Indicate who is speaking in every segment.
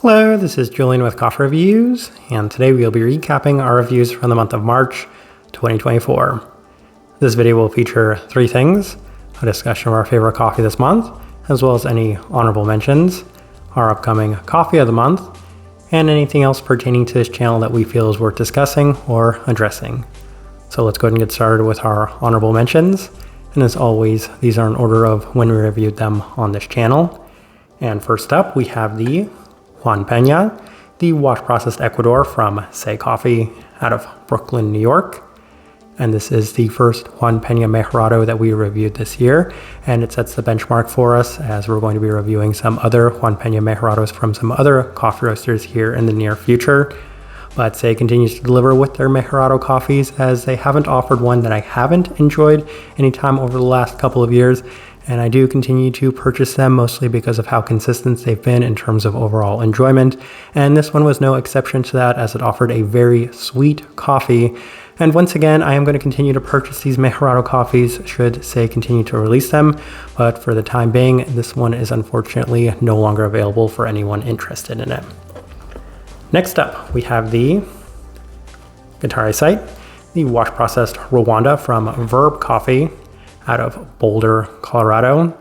Speaker 1: Hello, this is Julian with Coffee Reviews, and today we'll be recapping our reviews from the month of March 2024. This video will feature three things: a discussion of our favorite coffee this month, as well as any honorable mentions, our upcoming coffee of the month, and anything else pertaining to this channel that we feel is worth discussing or addressing. So let's go ahead and get started with our honorable mentions. And as always, these are in order of when we reviewed them on this channel. And first up, we have the Juan Pena, the wash-processed Ecuador from Say Coffee out of Brooklyn, New York. And this is the first Juan Pena Mejorado that we reviewed this year, and it sets the benchmark for us as we're going to be reviewing some other Juan Pena Mejorados from some other coffee roasters here in the near future. But Say continues to deliver with their Mejorado coffees, as they haven't offered one that I haven't enjoyed anytime over the last couple of years. And I do continue to purchase them mostly because of how consistent they've been in terms of overall enjoyment. And this one was no exception to that, as it offered a very sweet coffee. And once again, I am going to continue to purchase these Mejorado coffees should Say continue to release them. But for the time being, this one is unfortunately no longer available for anyone interested in it. Next up, we have the Guitarra Site, the wash-processed Rwanda from Verb Coffee out of Boulder, Colorado.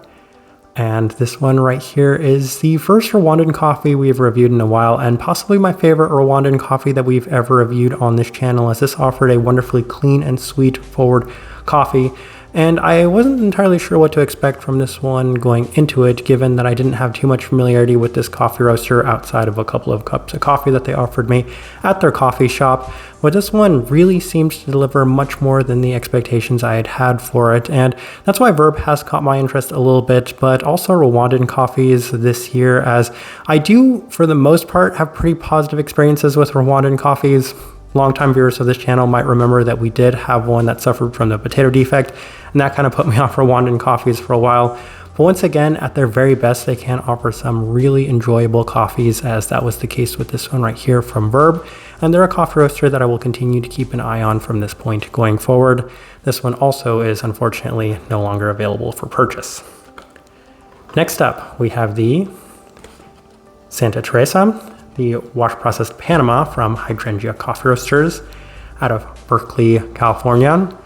Speaker 1: And this one right here is the first Rwandan coffee we've reviewed in a while, and possibly my favorite Rwandan coffee that we've ever reviewed on this channel, as this offered a wonderfully clean and sweet forward coffee. And I wasn't entirely sure what to expect from this one going into it, given that I didn't have too much familiarity with this coffee roaster outside of a couple of cups of coffee that they offered me at their coffee shop. But this one really seems to deliver much more than the expectations I had had for it, and that's why Verb has caught my interest a little bit, but also Rwandan coffees this year, as I do, for the most part, have pretty positive experiences with Rwandan coffees. Longtime viewers of this channel might remember that we did have one that suffered from the potato defect, and that kind of put me off Rwandan coffees for a while. But once again, at their very best, they can offer some really enjoyable coffees, as that was the case with this one right here from Verb. And they're a coffee roaster that I will continue to keep an eye on from this point going forward. This one also is unfortunately no longer available for purchase. Next up, we have the Santa Teresa, the wash-processed Panama from Hydrangea Coffee Roasters out of Berkeley, California.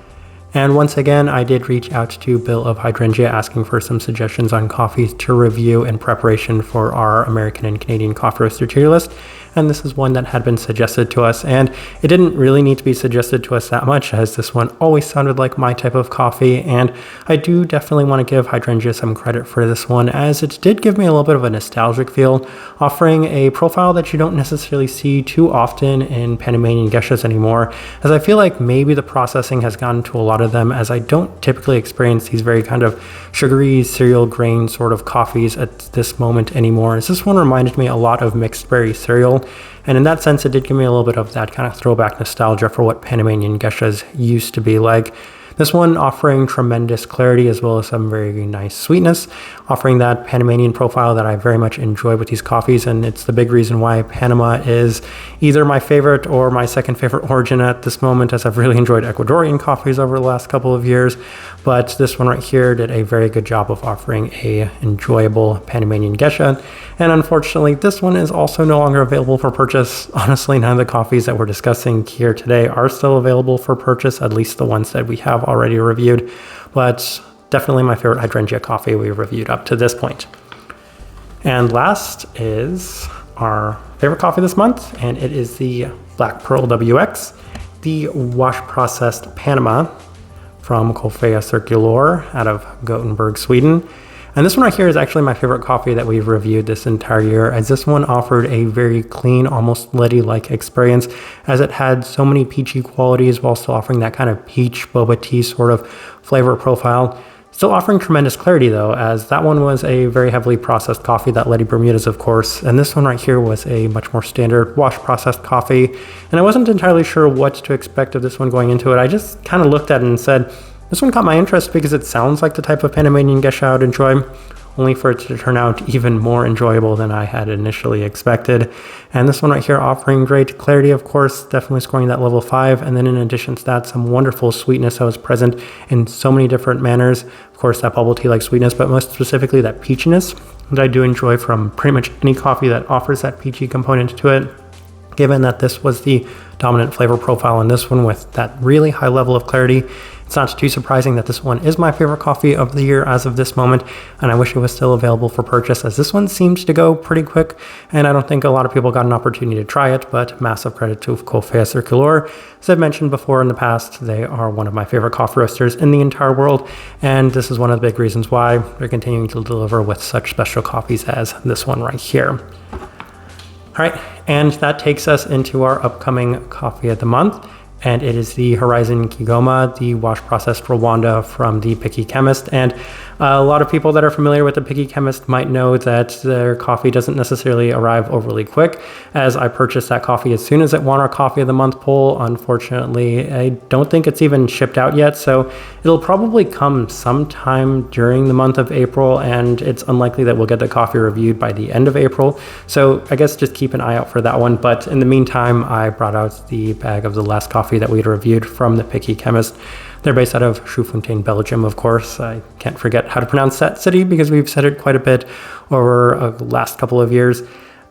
Speaker 1: And once again, I did reach out to Bill of Hydrangea asking for some suggestions on coffees to review in preparation for our American and Canadian coffee roaster tier list. And this is one that had been suggested to us, and it didn't really need to be suggested to us that much, as this one always sounded like my type of coffee. And I do definitely want to give Hydrangea some credit for this one, as it did give me a little bit of a nostalgic feel, offering a profile that you don't necessarily see too often in Panamanian geishas anymore, as I feel like maybe the processing has gotten to a lot of them, as I don't typically experience these very kind of sugary cereal grain sort of coffees at this moment anymore, as this one reminded me a lot of mixed berry cereal. And in that sense, it did give me a little bit of that kind of throwback nostalgia for what Panamanian geishas used to be like. This one offering tremendous clarity as well as some very nice sweetness, offering that Panamanian profile that I very much enjoy with these coffees. And it's the big reason why Panama is either my favorite or my second favorite origin at this moment, as I've really enjoyed Ecuadorian coffees over the last couple of years. But this one right here did a very good job of offering a enjoyable Panamanian geisha. And unfortunately, this one is also no longer available for purchase. Honestly, none of the coffees that we're discussing here today are still available for purchase, at least the ones that we have already reviewed. But definitely my favorite Hydrangea coffee we've reviewed up to this point. And last is our favorite coffee this month, and it is the Black Pearl WX, the wash-processed Panama from Coffea Circular out of Gothenburg, Sweden. And this one right here is actually my favorite coffee that we've reviewed this entire year, as this one offered a very clean, almost Letty-like experience, as it had so many peachy qualities while still offering that kind of peach boba tea sort of flavor profile. Still offering tremendous clarity though, as that one was a very heavily processed coffee, that Letty Bermudas of course, and this one right here was a much more standard wash processed coffee. And I wasn't entirely sure what to expect of this one going into it. I just kind of looked at it and said, this one caught my interest because it sounds like the type of Panamanian geisha I would enjoy, only for it to turn out even more enjoyable than I had initially expected. And this one right here offering great clarity, of course, definitely scoring that level 5. And then in addition to that, some wonderful sweetness that was present in so many different manners. Of course, that bubble tea like sweetness, but most specifically that peachiness that I do enjoy from pretty much any coffee that offers that peachy component to it. Given that this was the dominant flavor profile in this one with that really high level of clarity, it's not too surprising that this one is my favorite coffee of the year as of this moment, and I wish it was still available for purchase, as this one seems to go pretty quick, and I don't think a lot of people got an opportunity to try it, but massive credit to Café Circular. As I've mentioned before in the past, they are one of my favorite coffee roasters in the entire world, and this is one of the big reasons why they're continuing to deliver with such special coffees as this one right here. All right, and that takes us into our upcoming coffee of the month, and it is the Horizon Kigoma, the wash processed Rwanda from the Picky Chemist. And a lot of people that are familiar with the Picky Chemist might know that their coffee doesn't necessarily arrive overly quick, as I purchased that coffee as soon as it won our Coffee of the Month poll. Unfortunately, I don't think it's even shipped out yet, so it'll probably come sometime during the month of April, and it's unlikely that we'll get the coffee reviewed by the end of April. So I guess just keep an eye out for that one. But in the meantime, I brought out the bag of the last coffee that we'd reviewed from the Picky Chemist. They're based out of Chouffontaine, Belgium, of course. I can't forget how to pronounce that city because we've said it quite a bit over the last couple of years.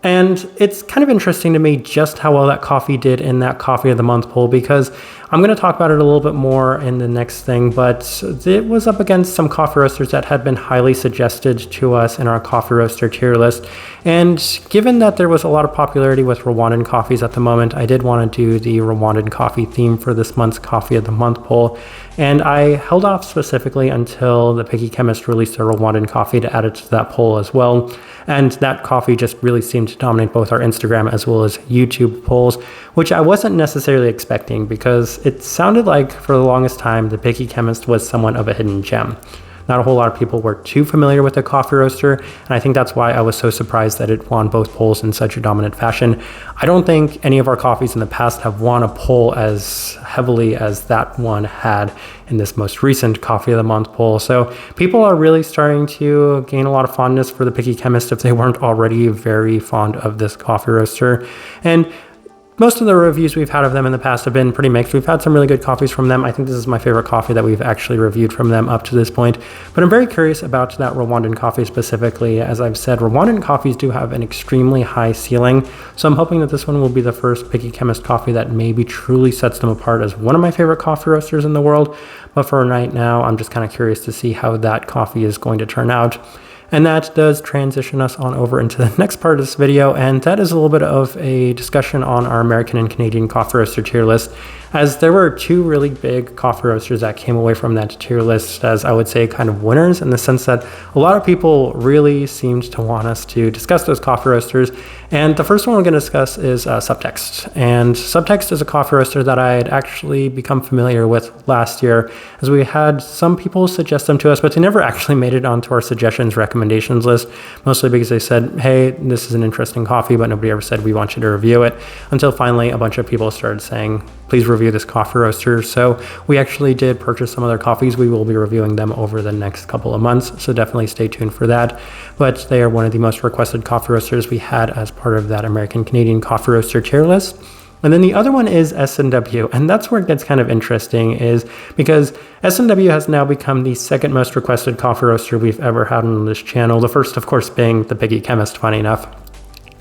Speaker 1: And it's kind of interesting to me just how well that coffee did in that Coffee of the Month poll, because I'm going to talk about it a little bit more in the next thing, but it was up against some coffee roasters that had been highly suggested to us in our coffee roaster tier list. And given that there was a lot of popularity with Rwandan coffees at the moment, I did want to do the Rwandan coffee theme for this month's Coffee of the Month poll. And I held off specifically until the Picky Chemist released a Rwandan coffee to add it to that poll as well. And that coffee just really seemed to dominate both our Instagram as well as YouTube polls, which I wasn't necessarily expecting, because it sounded like for the longest time the Picky Chemist was somewhat of a hidden gem. Not a whole lot of people were too familiar with the coffee roaster, and I think that's why I was so surprised that it won both polls in such a dominant fashion. I don't think any of our coffees in the past have won a poll as heavily as that one had in this most recent Coffee of the Month poll. So people are really starting to gain a lot of fondness for the Picky Chemist if they weren't already very fond of this coffee roaster. And most of the reviews we've had of them in the past have been pretty mixed. We've had some really good coffees from them. I think this is my favorite coffee that we've actually reviewed from them up to this point. But I'm very curious about that Rwandan coffee specifically. As I've said, Rwandan coffees do have an extremely high ceiling. So I'm hoping that this one will be the first Picky Chemist coffee that maybe truly sets them apart as one of my favorite coffee roasters in the world. But for right now, I'm just kind of curious to see how that coffee is going to turn out. And that does transition us on over into the next part of this video, and that is a little bit of a discussion on our American and Canadian coffee roaster tier list, as there were two really big coffee roasters that came away from that tier list as, I would say, kind of winners, in the sense that a lot of people really seemed to want us to discuss those coffee roasters. And the first one we're going to discuss is Subtext. And Subtext is a coffee roaster that I had actually become familiar with last year, as we had some people suggest them to us, but they never actually made it onto our suggestions recommendations list, mostly because they said, hey, this is an interesting coffee, but nobody ever said we want you to review it, until finally a bunch of people started saying, please review this coffee roaster. So we actually did purchase some of their coffees. We will be reviewing them over the next couple of months, so definitely stay tuned for that. But they are one of the most requested coffee roasters we had as part of that American Canadian coffee roaster tier list. And then the other one is S&W, and that's where it gets kind of interesting, is because S&W has now become the second most requested coffee roaster we've ever had on this channel. The first, of course, being the Picky Chemist, funny enough.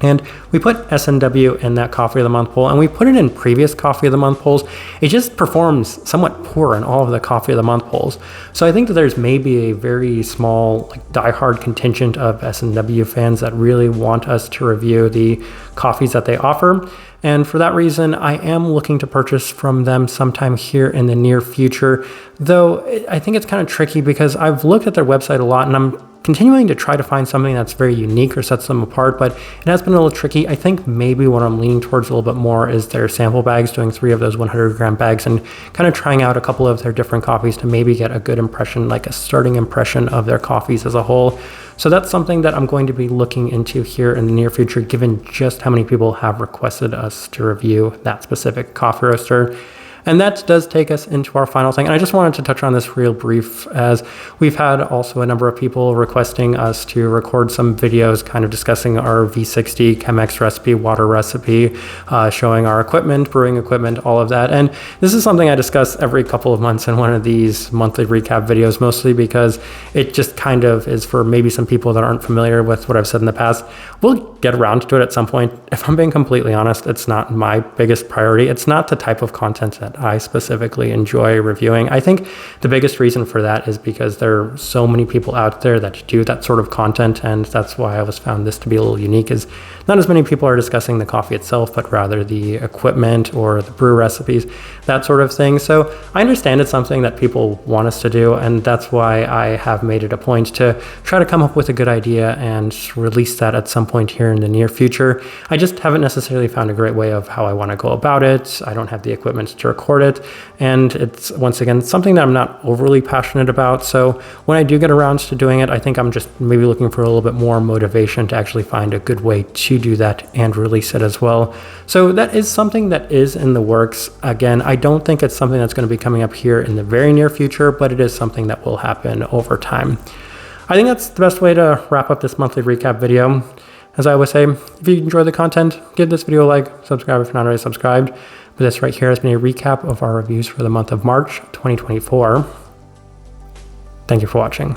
Speaker 1: And we put S&W in that Coffee of the Month poll, and we put it in previous Coffee of the Month polls. It just performs somewhat poor in all of the Coffee of the Month polls. So I think that there's maybe a very small, diehard contingent of S&W fans that really want us to review the coffees that they offer. And for that reason, I am looking to purchase from them sometime here in the near future. Though I think it's kind of tricky because I've looked at their website a lot, and I'm continuing to try to find something that's very unique or sets them apart, but it has been a little tricky. I think maybe what I'm leaning towards a little bit more is their sample bags, doing 3 of those 100-gram bags and kind of trying out a couple of their different coffees to maybe get a good impression, like a starting impression of their coffees as a whole. So that's something that I'm going to be looking into here in the near future, given just how many people have requested us to review that specific coffee roaster. And that does take us into our final thing. And I just wanted to touch on this real brief, as we've had also a number of people requesting us to record some videos kind of discussing our V60 Chemex recipe, water recipe, showing our equipment, brewing equipment, all of that. And this is something I discuss every couple of months in one of these monthly recap videos, mostly because it just kind of is for maybe some people that aren't familiar with what I've said in the past. We'll get around to it at some point. If I'm being completely honest, it's not my biggest priority. It's not the type of content that I specifically enjoy reviewing. I think the biggest reason for that is because there are so many people out there that do that sort of content, and that's why I was found this to be a little unique, is not as many people are discussing the coffee itself, but rather the equipment or the brew recipes, that sort of thing. So I understand it's something that people want us to do, and that's why I have made it a point to try to come up with a good idea and release that at some point here in the near future. I just haven't necessarily found a great way of how I want to go about it. I don't have the equipment to record it, and it's, once again, something that I'm not overly passionate about. So when I do get around to doing it, I think I'm just maybe looking for a little bit more motivation to actually find a good way to do that and release it as well. So that is something that is in the works. Again, I don't think it's something that's going to be coming up here in the very near future, but it is something that will happen over time. I think that's the best way to wrap up this monthly recap video. As I always say, if you enjoy the content, give this video a like, subscribe if you're not already subscribed. But this right here has been a recap of our reviews for the month of March 2024. Thank you for watching.